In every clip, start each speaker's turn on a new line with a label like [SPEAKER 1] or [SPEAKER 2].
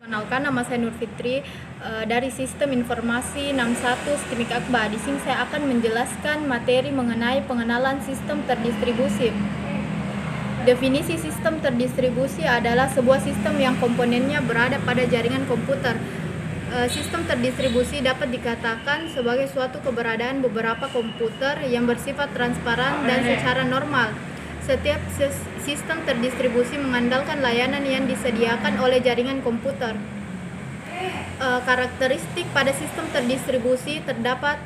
[SPEAKER 1] Kenalkan, nama saya Nur Fitri dari Sistem Informasi 61 STIMIK Akbar. Di sini saya akan menjelaskan materi mengenai pengenalan sistem terdistribusi. Definisi sistem terdistribusi adalah sebuah sistem yang komponennya berada pada jaringan komputer. Sistem terdistribusi dapat dikatakan sebagai suatu keberadaan beberapa komputer yang bersifat transparan dan secara normal. Setiap sistem terdistribusi mengandalkan layanan yang disediakan oleh jaringan komputer. Karakteristik pada sistem terdistribusi terdapat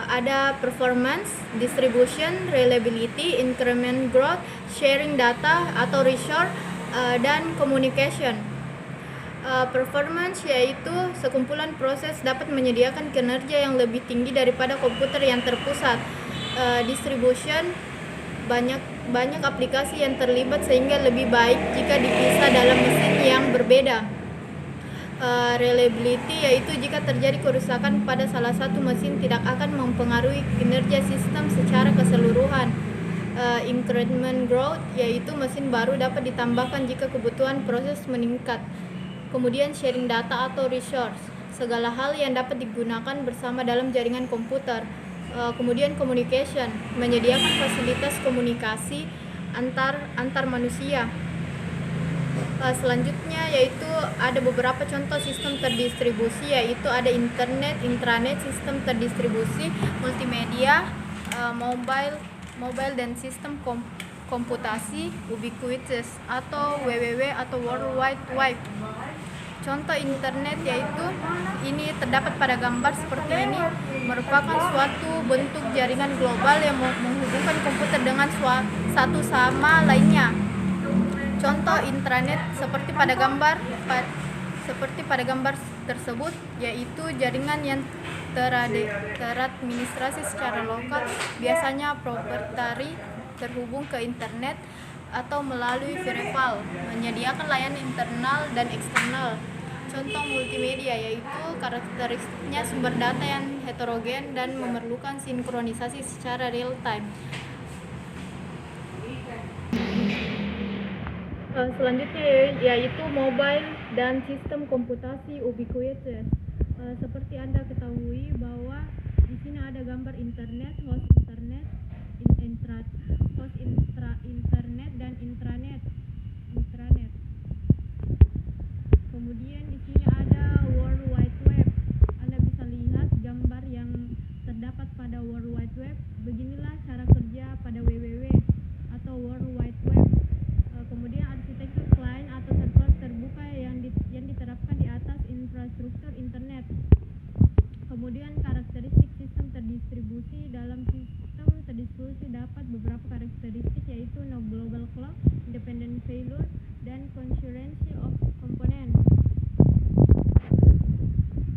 [SPEAKER 1] ada performance, distribution, reliability, increment growth, sharing data atau resource, dan communication. Performance yaitu sekumpulan proses dapat menyediakan kinerja yang lebih tinggi daripada komputer yang terpusat. Distribution, banyak aplikasi yang terlibat sehingga lebih baik jika dipisah dalam mesin yang berbeda. Reliability yaitu jika terjadi kerusakan pada salah satu mesin tidak akan mempengaruhi kinerja sistem secara keseluruhan. Increment growth yaitu mesin baru dapat ditambahkan jika kebutuhan proses meningkat. Kemudian sharing data atau resource, segala hal yang dapat digunakan bersama dalam jaringan komputer. Kemudian communication, menyediakan fasilitas komunikasi antar manusia. Selanjutnya yaitu ada beberapa contoh sistem terdistribusi, yaitu ada internet, intranet, sistem terdistribusi, multimedia, mobile dan sistem komputasi ubiquitous atau WWW atau World Wide Web. Contoh internet yaitu ini terdapat pada gambar seperti ini, merupakan suatu bentuk jaringan global yang menghubungkan komputer dengan satu sama lainnya. Contoh intranet seperti pada gambar tersebut, yaitu jaringan yang teradministrasi secara lokal, biasanya proprietary, terhubung ke internet atau melalui firewall, menyediakan layanan internal dan eksternal. Contoh multimedia yaitu karakteristiknya sumber data yang heterogen dan memerlukan sinkronisasi secara real time. Selanjutnya yaitu mobile dan sistem komputasi ubiquitous. Seperti Anda ketahui bahwa di sini ada gambar internet, host internet, internet dan intranet. Kemudian di sini ada World Wide Web. Anda bisa lihat gambar yang terdapat pada World Wide Web. Beginilah cara kerja pada WWW atau World Wide Web. Kemudian arsitektur client atau server terbuka yang diterapkan di atas infrastruktur internet. Kemudian karakteristik sistem terdistribusi. Dalam sistem terdistribusi dapat beberapa karakteristik, yaitu no global clock, independent failure, dan concurrency of component.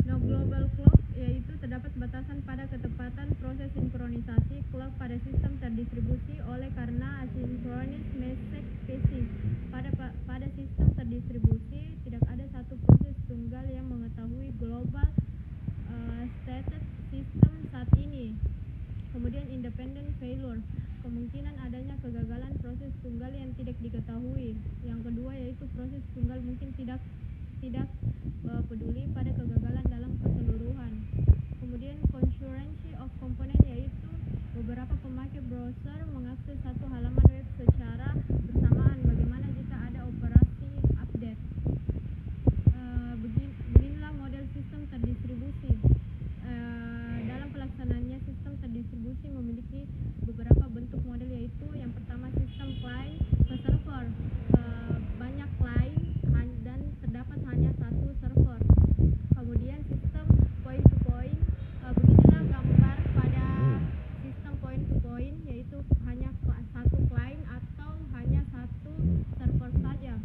[SPEAKER 1] No global clock yaitu terdapat batasan pada ketepatan proses sinkronisasi clock pada sistem terdistribusi oleh karena asynchronous message passing. Pada sistem terdistribusi tidak ada satu proses tunggal yang mengetahui global status sistem saat ini. Kemudian independent failure, kemungkinan adanya kegagalan proses tunggal yang tidak diketahui. Yang kedua yaitu proses tunggal mungkin tidak peduli pada kegagalan dalam keseluruhan. Kemudian concurrency of component yaitu beberapa pemakai browser mengakses satu halaman web secara bersamaan. Bagaimana jika ada operasi update? Beginilah model sistem terdistribusi. Dalam pelaksanaannya, sistem terdistribusi memiliki beberapa bentuk model, yaitu yang pertama sistem client ke server. Banyak client dan terdapat hanya satu server. Kemudian sistem point to point. Beginilah gambar pada sistem point to point, yaitu hanya satu client atau hanya satu server saja.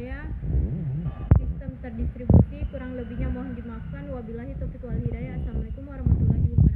[SPEAKER 1] saya sistem terdistribusi, kurang lebihnya mohon dimaafkan. Wabillahi taufiq wal hidayah. Assalamualaikum warahmatullahi wabarakatuh.